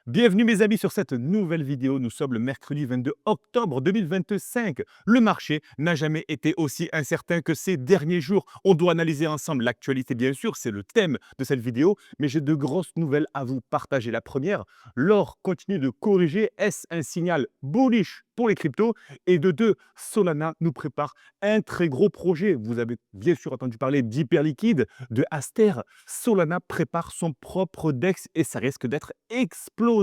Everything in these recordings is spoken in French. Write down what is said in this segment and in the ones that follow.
Bienvenue mes amis sur cette nouvelle vidéo. Nous sommes le mercredi 22 octobre 2025. Le marché n'a jamais été aussi incertain que ces derniers jours. On doit analyser ensemble l'actualité, bien sûr, c'est le thème de cette vidéo, mais j'ai de grosses nouvelles à vous partager. La première, l'or continue de corriger. Est-ce un signal bullish pour les cryptos? Et de deux, Solana nous prépare un très gros projet. Vous avez bien sûr entendu parler d'Hyperliquide, de Aster. Solana prépare son propre DEX et ça risque d'être explosif.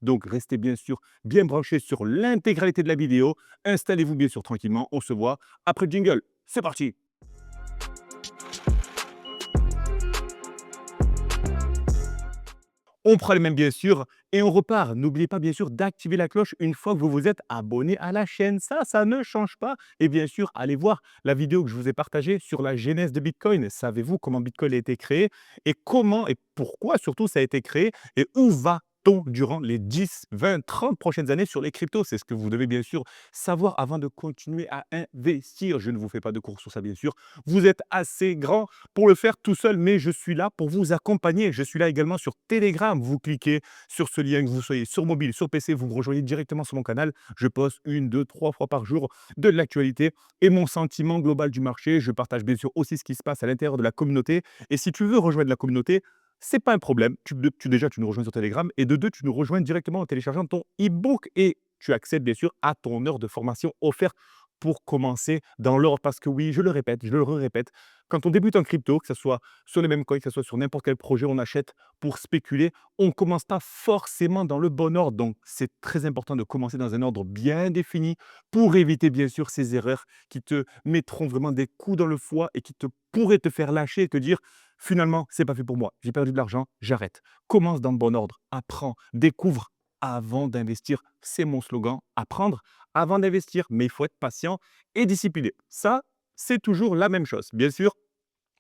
Donc restez bien sûr bien branchés sur l'intégralité de la vidéo. Installez-vous bien sûr tranquillement. On se voit après le jingle. C'est parti. On prend les mêmes bien sûr et on repart. N'oubliez pas bien sûr d'activer la cloche une fois que vous vous êtes abonné à la chaîne. Ça ne change pas. Et bien sûr, allez voir la vidéo que je vous ai partagée sur la genèse de Bitcoin. Savez-vous comment Bitcoin a été créé et comment et pourquoi surtout ça a été créé et où va-t-on durant les 10, 20, 30 prochaines années sur les cryptos? C'est ce que vous devez bien sûr savoir avant de continuer à investir. Je ne vous fais pas de cours sur ça bien sûr. Vous êtes assez grand pour le faire tout seul, mais je suis là pour vous accompagner. Je suis là également sur Telegram. Vous cliquez sur ce lien, que vous soyez sur mobile, sur PC, vous me rejoignez directement sur mon canal. Je poste une, deux, trois fois par jour de l'actualité et mon sentiment global du marché. Je partage bien sûr aussi ce qui se passe à l'intérieur de la communauté. Et si tu veux rejoindre la communauté, c'est pas un problème. Déjà, tu nous rejoins sur Telegram. Et de deux, tu nous rejoins directement en téléchargeant ton e-book et tu accèdes bien sûr à ton heure de formation offerte pour commencer dans l'ordre. Parce que oui, je le répète, je le répète, quand on débute en crypto, que ce soit sur les mêmes coins, que ce soit sur n'importe quel projet, on achète pour spéculer, on ne commence pas forcément dans le bon ordre. Donc, c'est très important de commencer dans un ordre bien défini pour éviter bien sûr ces erreurs qui te mettront vraiment des coups dans le foie et qui te pourraient te faire lâcher et te dire finalement, c'est pas fait pour moi, j'ai perdu de l'argent, j'arrête. Commence dans le bon ordre, apprends, découvre avant d'investir. C'est mon slogan, apprendre avant d'investir. Mais il faut être patient et discipliné. Ça, c'est toujours la même chose. Bien sûr,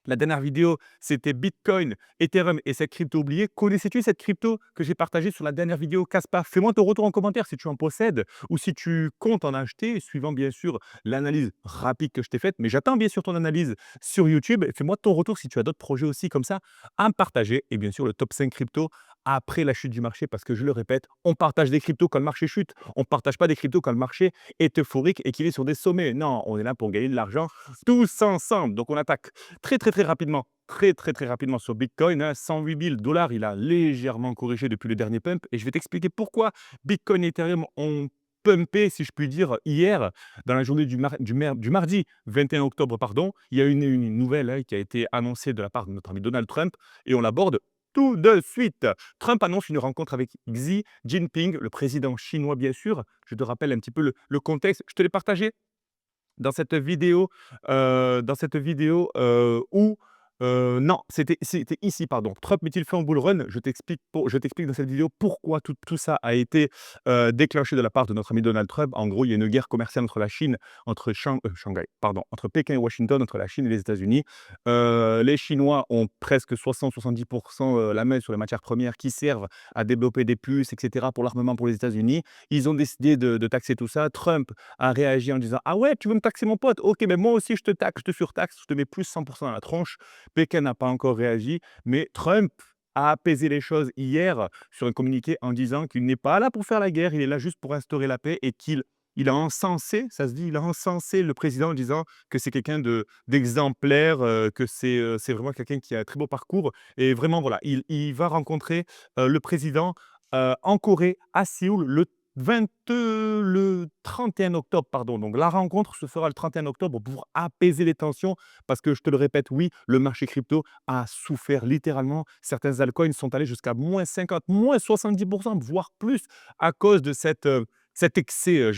la dernière vidéo, c'était Bitcoin, Ethereum et cette crypto oubliée. Connaissais-tu cette crypto que j'ai partagée sur la dernière vidéo Caspar? Fais-moi ton retour en commentaire si tu en possèdes ou si tu comptes en acheter, suivant bien sûr l'analyse rapide que je t'ai faite. Mais j'attends bien sûr ton analyse sur YouTube. Fais-moi ton retour si tu as d'autres projets aussi comme ça à me partager. Et bien sûr, le top 5 crypto après la chute du marché, parce que je le répète, on partage des cryptos quand le marché chute. On ne partage pas des cryptos quand le marché est euphorique et qu'il est sur des sommets. Non, on est là pour gagner de l'argent tous ensemble. Donc on attaque très rapidement, très rapidement sur Bitcoin, hein, 108 000 $, il a légèrement corrigé depuis le dernier pump et je vais t'expliquer pourquoi Bitcoin et Ethereum ont pumpé, si je puis dire, hier, dans la journée du mardi 21 octobre, pardon. Il y a une nouvelle hein, qui a été annoncée de la part de notre ami Donald Trump et on l'aborde tout de suite. Trump annonce une rencontre avec Xi Jinping, le président chinois, bien sûr. Je te rappelle un petit peu le contexte. Je te l'ai partagé dans cette vidéo où non, c'était ici, pardon. Trump met-il fin au bull run? Je t'explique dans cette vidéo pourquoi tout ça a été, déclenché de la part de notre ami Donald Trump. En gros, il y a une guerre commerciale entre la Chine, entre Shanghai, pardon, entre Pékin et Washington, entre la Chine et les États-Unis. Les Chinois ont presque 60-70 la main sur les matières premières qui servent à développer des puces et cetera pour l'armement pour les États-Unis. Ils ont décidé de taxer tout ça. Trump a réagi en disant: «Ah ouais, tu veux me taxer mon pote? OK, mais moi aussi je te taxe, je te surtaxe, je te mets plus 100 dans la tronche». Pékin n'a pas encore réagi, mais Trump a apaisé les choses hier sur un communiqué en disant qu'il n'est pas là pour faire la guerre, il est là juste pour instaurer la paix et qu'il a encensé, ça se dit, il a encensé le président en disant que c'est quelqu'un d'exemplaire, que c'est vraiment quelqu'un qui a un très beau parcours et vraiment voilà, il va rencontrer, le président, en Corée, à Séoul, le 31 octobre, pardon. Donc la rencontre se fera le 31 octobre pour apaiser les tensions parce que je te le répète, oui, le marché crypto a souffert littéralement. Certains altcoins sont allés jusqu'à -50, -70 voire plus à cause de cet excès,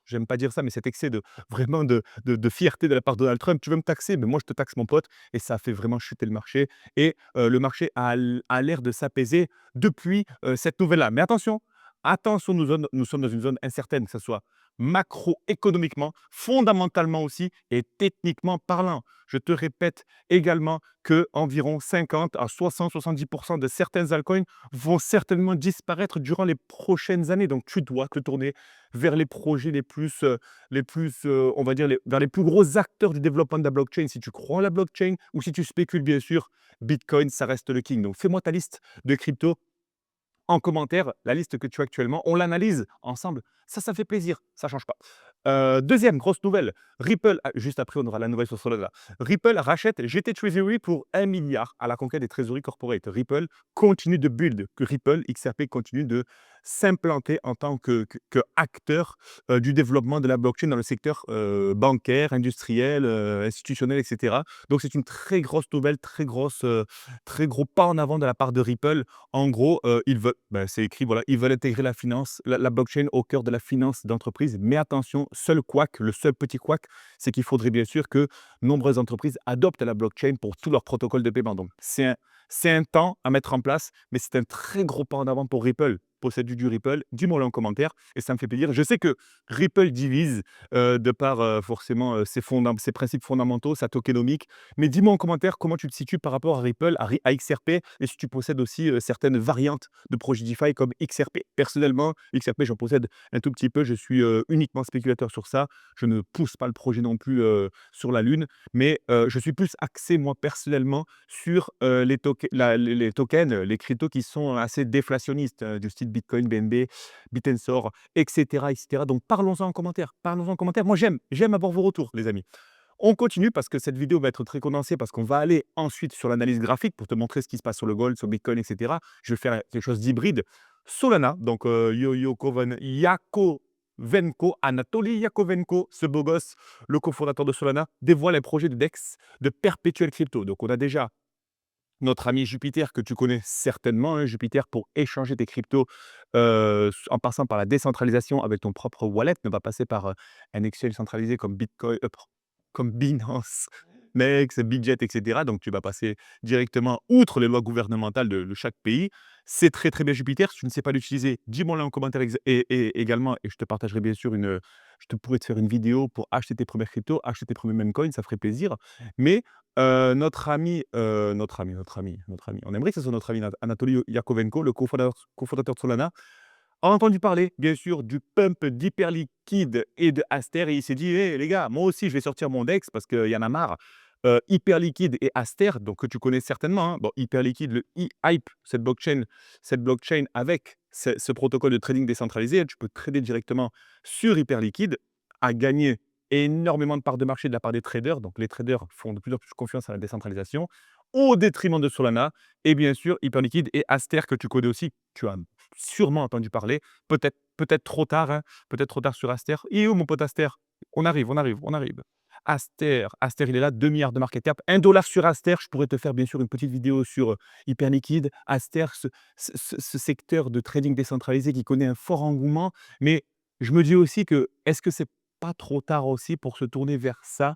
j'aime pas dire ça, mais cet excès de vraiment de fierté de la part de Donald Trump. «Tu veux me taxer? Mais moi je te taxe mon pote» et ça a fait vraiment chuter le marché et le marché a l'air de s'apaiser depuis, cette nouvelle-là. Mais attention, attention, nous sommes dans une zone incertaine, que ce soit macroéconomiquement, fondamentalement aussi et techniquement parlant. Je te répète également que environ 50 à 60-70 de certains altcoins vont certainement disparaître durant les prochaines années. Donc, tu dois te tourner vers les projets les plus, on va dire, vers les plus gros acteurs du développement de la blockchain. Si tu crois en la blockchain ou si tu spécules, bien sûr, Bitcoin, ça reste le king. Donc, fais-moi ta liste de crypto en commentaire la liste que tu as actuellement. On l'analyse ensemble. Ça fait plaisir. Ça change pas. Deuxième grosse nouvelle, Ripple, juste après on aura la nouvelle sur Solana. Ripple rachète GT Treasury pour 1 milliard à la conquête des trésoreries corporate. Ripple continue de build, que Ripple XRP continue de s'implanter en tant que acteur du développement de la blockchain dans le secteur bancaire, industriel, institutionnel, etc. Donc c'est une très grosse nouvelle, très gros pas en avant de la part de Ripple. En gros, ils veulent, ben, c'est écrit, voilà, ils veulent intégrer la finance, la blockchain au cœur de la finance d'entreprise. Mais attention, seul couac, le seul petit couac, c'est qu'il faudrait bien sûr que nombreuses entreprises adoptent la blockchain pour tous leurs protocoles de paiement. Donc, c'est un temps à mettre en place, mais c'est un très gros pas en avant pour Ripple. Possède du Ripple, dis-moi-le en commentaire et ça me fait plaisir. Je sais que Ripple divise de par forcément ses principes fondamentaux, sa tokenomique. Mais dis-moi en commentaire comment tu te situes par rapport à Ripple, à XRP et si tu possèdes aussi certaines variantes de projets DeFi comme XRP. Personnellement, XRP, j'en possède un tout petit peu. Je suis uniquement spéculateur sur ça. Je ne pousse pas le projet non plus sur la Lune, mais je suis plus axé, moi, personnellement, sur les tokens, les cryptos qui sont assez déflationnistes, du style Bitcoin, BNB, Bitensor, etc., etc. Donc parlons-en en commentaire. Parlons-en en commentaire. Moi, j'aime avoir vos retours, les amis. On continue parce que cette vidéo va être très condensée parce qu'on va aller ensuite sur l'analyse graphique pour te montrer ce qui se passe sur le gold, sur Bitcoin, etc. Je vais faire quelque chose d'hybride. Solana, donc Yakovenko, Anatoly Yakovenko, ce beau gosse, le cofondateur de Solana, dévoile un projet de DEX de perpétuel crypto. Donc on a déjà notre ami Jupiter que tu connais certainement, hein, Jupiter pour échanger tes cryptos en passant par la décentralisation avec ton propre wallet, ne pas passer par un exchange centralisé comme Bitcoin, comme Binance, Mex, Bitget, etc. Donc tu vas passer directement outre les lois gouvernementales de chaque pays. C'est très très bien Jupiter. Si tu ne sais pas l'utiliser, dis-moi-le en commentaire et également, et je te partagerai bien sûr je te pourrais te faire une vidéo pour acheter tes premières cryptos, acheter tes premiers meme coins, ça ferait plaisir. Mais notre ami, on aimerait que ce soit notre ami Anatoly Yakovenko, le cofondateur de Solana, a entendu parler, bien sûr, du pump d'Hyperliquid et de Aster et il s'est dit: «Hé les gars, moi aussi je vais sortir mon DEX parce qu'il y en a marre». Hyperliquid et Aster, donc que tu connais certainement, hein. Bon, Hyperliquid, le Hype, cette blockchain avec ce protocole de trading décentralisé, tu peux trader directement sur Hyperliquid, a gagné énormément de parts de marché de la part des traders. Donc les traders font de plus en plus confiance à la décentralisation, au détriment de Solana et bien sûr Hyperliquid et Aster que tu connais aussi, tu as sûrement entendu parler, peut-être trop tard, hein, peut-être trop tard sur Aster. Il est où mon pote Aster? On arrive, on arrive, on arrive. Aster, il est là, 2 milliards de market cap, 1 $ sur Aster. Je pourrais te faire bien sûr une petite vidéo sur Hyperliquid, Aster, ce secteur de trading décentralisé qui connaît un fort engouement. Mais je me dis aussi que, est-ce que c'est pas trop tard aussi pour se tourner vers ça?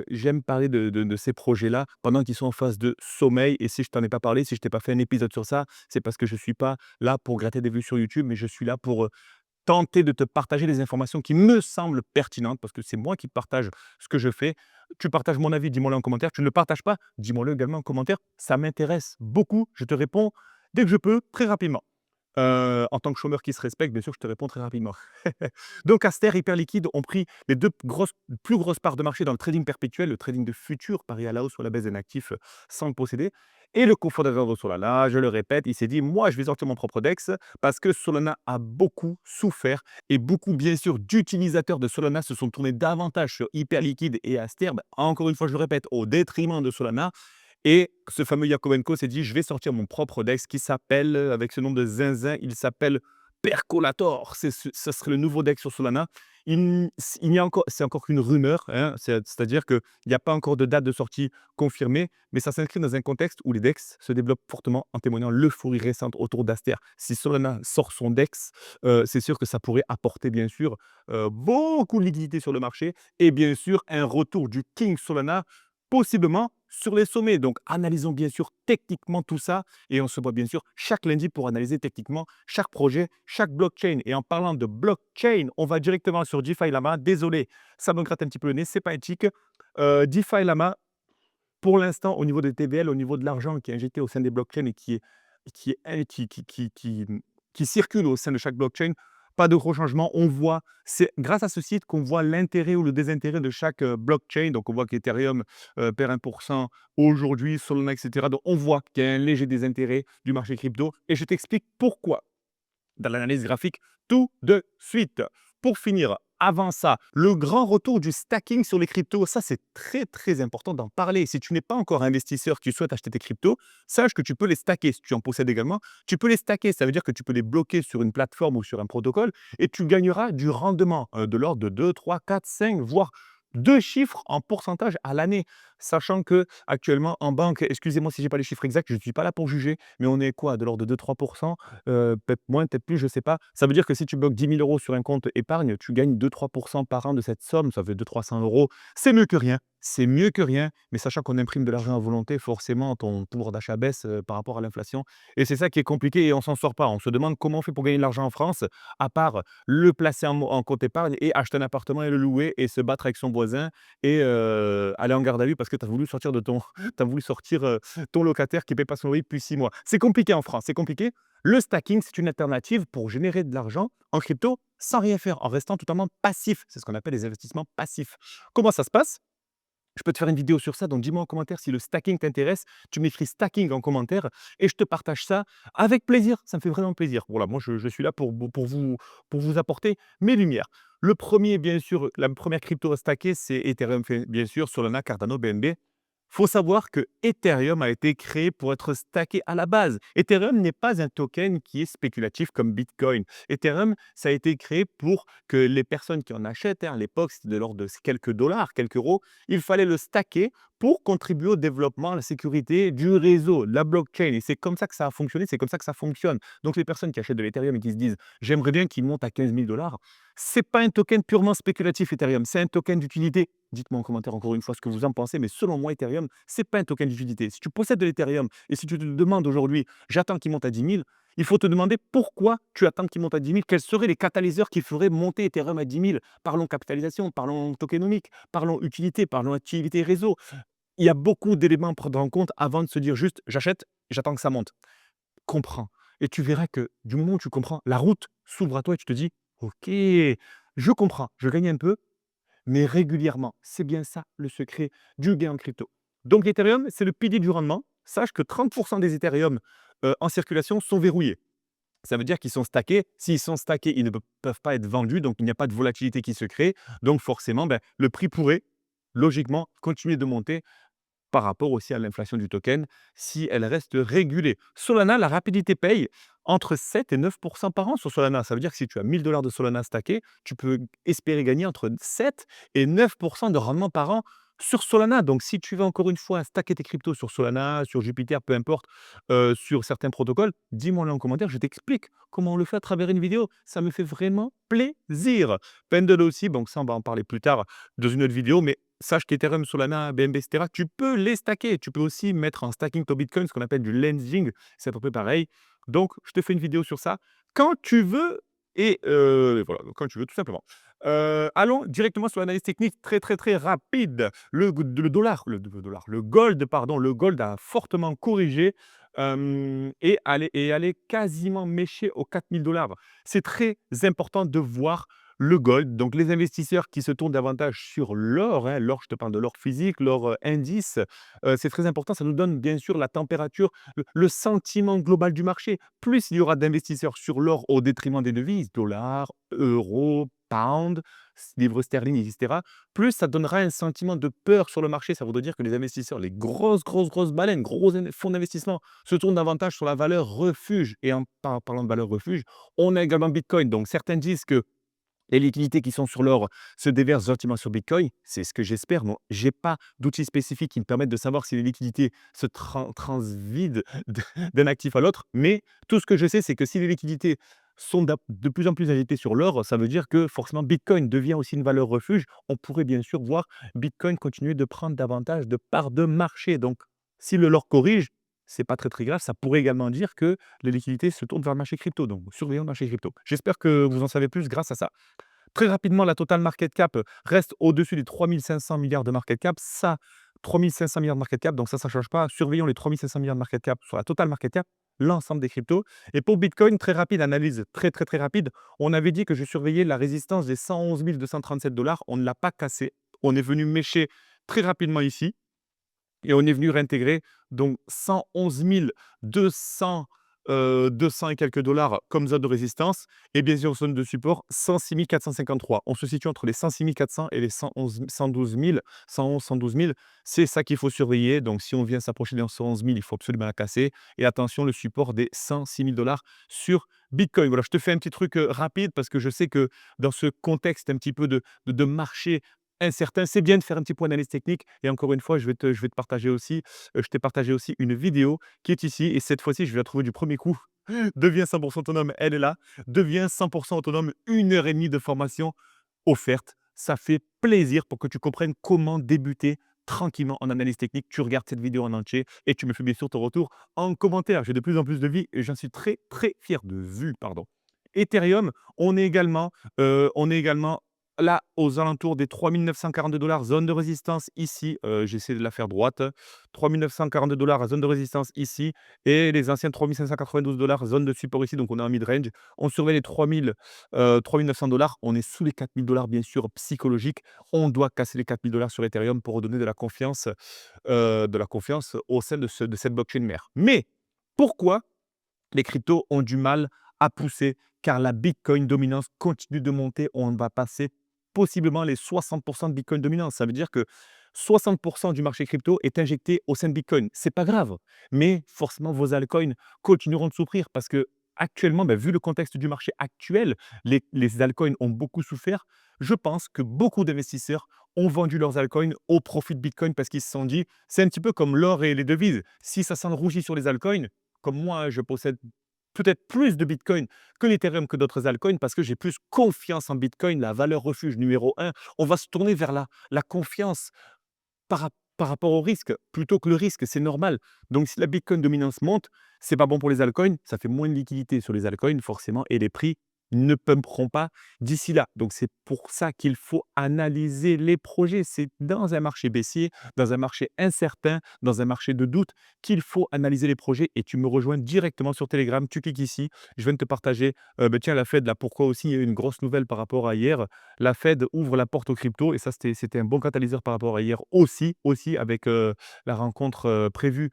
J'aime parler de ces projets-là pendant qu'ils sont en phase de sommeil et si je t'en ai pas parlé, si je t'ai pas fait un épisode sur ça, c'est parce que je suis pas là pour gratter des vues sur YouTube, mais je suis là pour, tenter de te partager des informations qui me semblent pertinentes parce que c'est moi qui partage ce que je fais. Tu partages mon avis, dis-moi-le en commentaire. Tu ne le partages pas, dis-moi-le également en commentaire. Ça m'intéresse beaucoup. Je te réponds dès que je peux, très rapidement. En tant que chômeur qui se respecte, bien sûr, je te réponds très rapidement. Donc Aster, Hyperliquid ont pris les plus grosses parts de marché dans le trading perpétuel, le trading de futurs, pari à la hausse ou à la baisse d'un actif sans le posséder. Et le cofondateur de Solana, je le répète, il s'est dit: «Moi, je vais sortir mon propre DEX» parce que Solana a beaucoup souffert et beaucoup, bien sûr, d'utilisateurs de Solana se sont tournés davantage sur Hyperliquid et Aster. Bah, encore une fois, je le répète, au détriment de Solana. Et ce fameux Yakovenko s'est dit: «Je vais sortir mon propre DEX qui s'appelle, avec ce nom de zinzin, il s'appelle Percolator». Ça serait le nouveau DEX sur Solana. Il y a encore c'est encore qu'une rumeur, hein, c'est-à-dire qu'il n'y a pas encore de date de sortie confirmée, mais ça s'inscrit dans un contexte où les DEX se développent fortement, en témoignant l'euphorie récente autour d'Aster. Si Solana sort son DEX, c'est sûr que ça pourrait apporter, bien sûr, beaucoup de liquidité sur le marché et bien sûr un retour du king Solana, possiblement sur les sommets. Donc, analysons bien sûr techniquement tout ça et on se voit bien sûr chaque lundi pour analyser techniquement chaque projet, chaque blockchain. Et en parlant de blockchain, on va directement sur DeFi Lama. Désolé, ça me gratte un petit peu le nez, c'est pas éthique. DeFi Lama, pour l'instant, au niveau des TVL, au niveau de l'argent qui est injecté au sein des blockchains et qui circule au sein de chaque blockchain, pas de gros changements. On voit, c'est grâce à ce site qu'on voit l'intérêt ou le désintérêt de chaque blockchain. Donc, on voit qu'Ethereum perd 1% aujourd'hui, Solana, etc. Donc, on voit qu'il y a un léger désintérêt du marché crypto. Et je t'explique pourquoi dans l'analyse graphique tout de suite. Pour finir, avant ça, le grand retour du stacking sur les cryptos, ça c'est très très important d'en parler. Si tu n'es pas encore investisseur, tu souhaites acheter tes cryptos, sache que tu peux les stacker. Si tu en possèdes également, tu peux les stacker. Ça veut dire que tu peux les bloquer sur une plateforme ou sur un protocole et tu gagneras du rendement de l'ordre de 2, 3, 4, 5, voire deux chiffres en pourcentage à l'année. Sachant que actuellement en banque, excusez-moi si j'ai pas les chiffres exacts, je ne suis pas là pour juger, mais on est quoi? De l'ordre de 2-3%, peut-être moins, peut-être plus, je ne sais pas. Ça veut dire que si tu bloques 10 000 € sur un compte épargne, tu gagnes 2-3% par an de cette somme, ça fait 200-300 €. C'est mieux que rien, c'est mieux que rien, mais sachant qu'on imprime de l'argent à volonté, forcément ton pouvoir d'achat baisse, par rapport à l'inflation et c'est ça qui est compliqué et on s'en sort pas. On se demande comment on fait pour gagner de l'argent en France, à part le placer en compte épargne et acheter un appartement et le louer et se battre avec son voisin et aller en garde à vue parce que tu as voulu sortir de ton tu voulu sortir, ton locataire qui paie pas son loyer depuis 6 mois. C'est compliqué en France, c'est compliqué. Le stacking, c'est une alternative pour générer de l'argent en crypto sans rien faire, en restant totalement passif. C'est ce qu'on appelle les investissements passifs. Comment ça se passe? Je peux te faire une vidéo sur ça, donc dis-moi en commentaire si le stacking t'intéresse. Tu m'écris stacking en commentaire et je te partage ça avec plaisir. Ça me fait vraiment plaisir. Voilà, moi je suis là pour vous apporter mes lumières. Le premier, bien sûr, la première crypto à stacker, c'est Ethereum, bien sûr, Solana, Cardano, BNB. Faut savoir que Ethereum a été créé pour être stacké à la base. Ethereum n'est pas un token qui est spéculatif comme Bitcoin. Ethereum, ça a été créé pour que les personnes qui en achètent, à l'époque, c'était de l'ordre de quelques dollars, quelques euros, il fallait le stacker pour contribuer au développement, à la sécurité du réseau, de la blockchain. Et c'est comme ça que ça a fonctionné, c'est comme ça que ça fonctionne. Donc les personnes qui achètent de l'Ethereum et qui se disent j'aimerais bien qu'il monte à 15 000 $, c'est pas un token purement spéculatif Ethereum, c'est un token d'utilité. Dites-moi en commentaire encore une fois ce que vous en pensez, mais selon moi, Ethereum, c'est pas un token d'utilité. Si tu possèdes de l'Ethereum et si tu te demandes aujourd'hui, j'attends qu'il monte à 10 000, il faut te demander pourquoi tu attends qu'il monte à 10 000, quels seraient les catalyseurs qui feraient monter Ethereum à 10 000. Parlons capitalisation, parlons tokenomique, parlons utilité, parlons activité réseau. Il y a beaucoup d'éléments à prendre en compte avant de se dire juste j'achète, j'attends que ça monte. Comprends. Et tu verras que du moment où tu comprends, la route s'ouvre à toi et tu te dis ok, je comprends, je gagne un peu, mais régulièrement. C'est bien ça le secret du gain en crypto. Donc l'Ethereum, c'est le pilier du rendement. Sache que 30% des Ethereum en circulation sont verrouillés. Ça veut dire qu'ils sont stackés. S'ils sont stackés, ils ne peuvent pas être vendus, donc il n'y a pas de volatilité qui se crée. Donc forcément, ben, le prix pourrait logiquement continuer de monter par rapport aussi à l'inflation du token, si elle reste régulée. Solana, la rapidité paye entre 7 et 9 par an sur Solana. Ça veut dire que si tu as 1 000 $ de Solana stacké, tu peux espérer gagner entre 7 et 9 de rendement par an sur Solana. Donc, si tu veux encore une fois stacker tes cryptos sur Solana, sur Jupiter, peu importe, sur certains protocoles, dis-moi là en commentaire, je t'explique comment on le fait à travers une vidéo. Ça me fait vraiment plaisir. Pendle aussi, donc ça, on va en parler plus tard dans une autre vidéo, mais sache qu'Ethereum, Solana, BNB, etc., tu peux les stacker. Tu peux aussi mettre en stacking ton Bitcoin, ce qu'on appelle du lending. C'est à peu près pareil. Donc, je te fais une vidéo sur ça quand tu veux et voilà, quand tu veux, tout simplement. Allons directement sur l'analyse technique très, très, très rapide. Le gold, pardon, le gold a fortement corrigé et allait quasiment mécher aux 4 000 $. C'est très important de voir le gold, donc les investisseurs qui se tournent davantage sur l'or, hein, l'or, je te parle de l'or physique, l'or indice, c'est très important. Ça nous donne bien sûr la température, le sentiment global du marché. Plus il y aura d'investisseurs sur l'or au détriment des devises, dollars, euros, pound, livres sterling, etc., plus ça donnera un sentiment de peur sur le marché. Ça voudrait dire que les investisseurs, les grosses, grosses, grosses baleines, fonds d'investissement, se tournent davantage sur la valeur refuge. Et en parlant de valeur refuge, on a également Bitcoin. Donc certains disent que les liquidités qui sont sur l'or se déversent gentiment sur Bitcoin. C'est ce que j'espère. Bon, je n'ai pas d'outils spécifiques qui me permettent de savoir si les liquidités se transvident d'un actif à l'autre. Mais tout ce que je sais, c'est que si les liquidités sont de plus en plus agitées sur l'or, ça veut dire que forcément Bitcoin devient aussi une valeur refuge. On pourrait bien sûr voir Bitcoin continuer de prendre davantage de parts de marché. Donc, si le l'or corrige, c'est pas très, très grave. Ça pourrait également dire que les liquidités se tournent vers le marché crypto. Donc, surveillons le marché crypto. J'espère que vous en savez plus grâce à ça. Très rapidement, la total market cap reste au-dessus des 3 500 milliards de market cap. Ça, 3 500 milliards de market cap, donc ça ne change pas. Surveillons les 3 500 milliards de market cap sur la total market cap. l'ensemble des cryptos. Et pour Bitcoin, très rapide, analyse très, très, très rapide. On avait dit que je surveillais la résistance des 111 237 $. On ne l'a pas cassé. On est venu mêcher très rapidement ici. Et on est venu réintégrer donc 111 200, 200 et quelques dollars comme zone de résistance et bien sûr zone de support 106 453. On se situe entre les 106 400 et les 112 000, 111, 112 000. C'est ça qu'il faut surveiller. Donc si on vient s'approcher des 111 000, il faut absolument la casser. Et attention, le support des 106 000 dollars sur Bitcoin. Voilà, je te fais un petit truc rapide parce que je sais que dans ce contexte un petit peu de marché incertain, c'est bien de faire un petit point d'analyse technique et encore une fois, je vais te partager aussi, je t'ai partagé aussi une vidéo qui est ici et cette fois-ci, je vais la trouver du premier coup. Deviens 100 autonome, elle est là. Deviens 100 autonome, 1 heure et demie de formation offerte. Ça fait plaisir pour que tu comprennes comment débuter tranquillement en analyse technique. Tu regardes cette vidéo en entier et tu me fais bien sûr ton retour en commentaire. J'ai de plus en plus de vie et j'en suis très, très fier de vue, pardon. Ethereum, on est également là, aux alentours des 3 942 $, zone de résistance ici, j'essaie de la faire droite, 3 942 $, zone de résistance ici et les anciens 3 592 $, zone de support ici, donc on est en mid-range. On surveille les 3 900 $, on est sous les 4 000 $ bien sûr, psychologique. On doit casser les 4 000 $ sur Ethereum pour redonner de la confiance au sein de cette blockchain mère. Mais pourquoi les cryptos ont du mal à pousser car la Bitcoin dominance continue de monter. On va passer possiblement les 60 de Bitcoin dominance. Ça veut dire que 60 du marché crypto est injecté au sein de Bitcoin. C'est pas grave, mais forcément vos altcoins continueront de souffrir parce que actuellement, vu le contexte du marché actuel, les altcoins ont beaucoup souffert. Je pense que beaucoup d'investisseurs ont vendu leurs altcoins au profit de Bitcoin parce qu'ils se sont dit, c'est un petit peu comme l'or et les devises. Si ça sent le rougit sur les altcoins, comme moi, je possède peut-être plus de Bitcoin que l'Ethereum, que d'autres altcoins, parce que j'ai plus confiance en Bitcoin, la valeur refuge numéro un. On va se tourner vers la confiance par rapport au risque, plutôt que le risque, c'est normal. Donc si la Bitcoin dominance monte, c'est pas bon pour les altcoins, ça fait moins de liquidité sur les altcoins forcément et les prix ne pumperont pas d'ici là. Donc c'est pour ça qu'il faut analyser les projets. C'est dans un marché baissier, dans un marché incertain, dans un marché de doute qu'il faut analyser les projets et tu me rejoins directement sur Telegram. Tu cliques ici, je viens de te partager, tiens la Fed là, pourquoi aussi il y a eu une grosse nouvelle par rapport à hier. La Fed ouvre la porte aux cryptos et ça, c'était un bon catalyseur par rapport à hier aussi avec, la rencontre, prévue,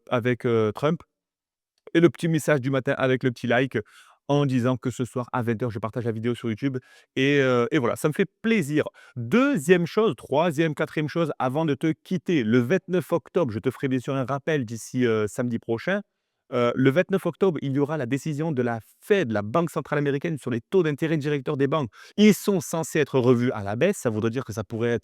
avec, Trump et le petit message du matin avec le petit like en disant que ce soir à 20 h, je partage la vidéo sur YouTube et voilà, ça me fait plaisir. Deuxième chose, troisième, quatrième chose avant de te quitter, le 29 octobre, je te ferai bien sûr un rappel d'ici, samedi prochain. Le 29 octobre, il y aura la décision de la Fed, la Banque centrale américaine, sur les taux d'intérêt directeurs des banques. Ils sont censés être revus à la baisse. Ça voudrait dire que ça pourrait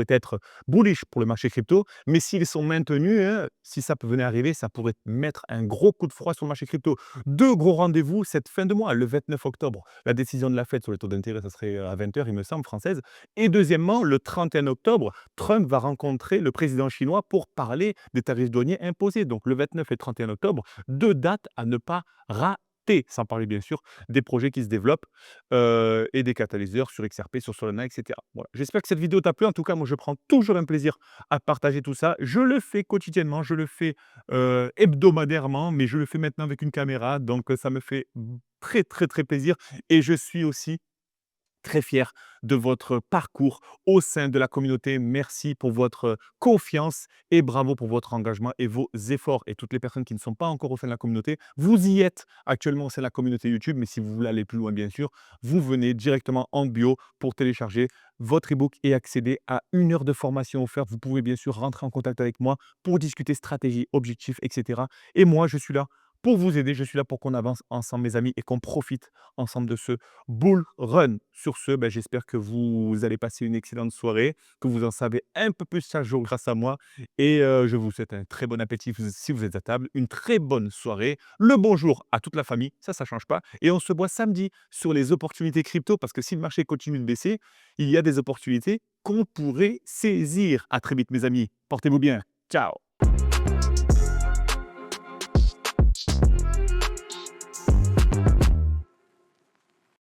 être bullish pour le marché crypto. Mais s'ils sont maintenus, hein, si ça peut venir arriver, ça pourrait mettre un gros coup de froid sur le marché crypto. Deux gros rendez-vous cette fin de mois, le 29 octobre. La décision de la Fed sur les taux d'intérêt, ça serait à 20 h, il me semble, française. Et deuxièmement, le 31 octobre, Trump va rencontrer le président chinois pour parler des tarifs douaniers imposés. Donc le 29 et 31 octobre, 2 dates à ne pas rater, sans parler bien sûr des projets qui se développent, et des catalyseurs sur XRP, sur Solana, et cetera. Voilà. J'espère que cette vidéo t'a plu. En tout cas, moi, je prends toujours un plaisir à partager tout ça. Je le fais quotidiennement, je le fais, hebdomadairement, mais je le fais maintenant avec une caméra, donc ça me fait très, très, très plaisir et je suis aussi très fier de votre parcours au sein de la communauté. Merci pour votre confiance et bravo pour votre engagement et vos efforts. Et toutes les personnes qui ne sont pas encore au sein de la communauté, vous y êtes actuellement au sein de la communauté YouTube. Mais si vous voulez aller plus loin, bien sûr, vous venez directement en bio pour télécharger votre ebook et accéder à 1 heure de formation offerte. Vous pouvez bien sûr rentrer en contact avec moi pour discuter stratégie, objectifs, etc. Et moi, je suis là pour vous aider. Je suis là pour qu'on avance ensemble, mes amis, et qu'on profite ensemble de ce bull run. Sur ce, j'espère que vous allez passer une excellente soirée, que vous en savez un peu plus chaque jour grâce à moi et je vous souhaite un très bon appétit si vous êtes à table, une très bonne soirée, le bonjour à toute la famille, ça change pas et on se voit samedi sur les opportunités crypto parce que si le marché continue de baisser, il y a des opportunités qu'on pourrait saisir. À très vite mes amis, portez-vous bien. Ciao.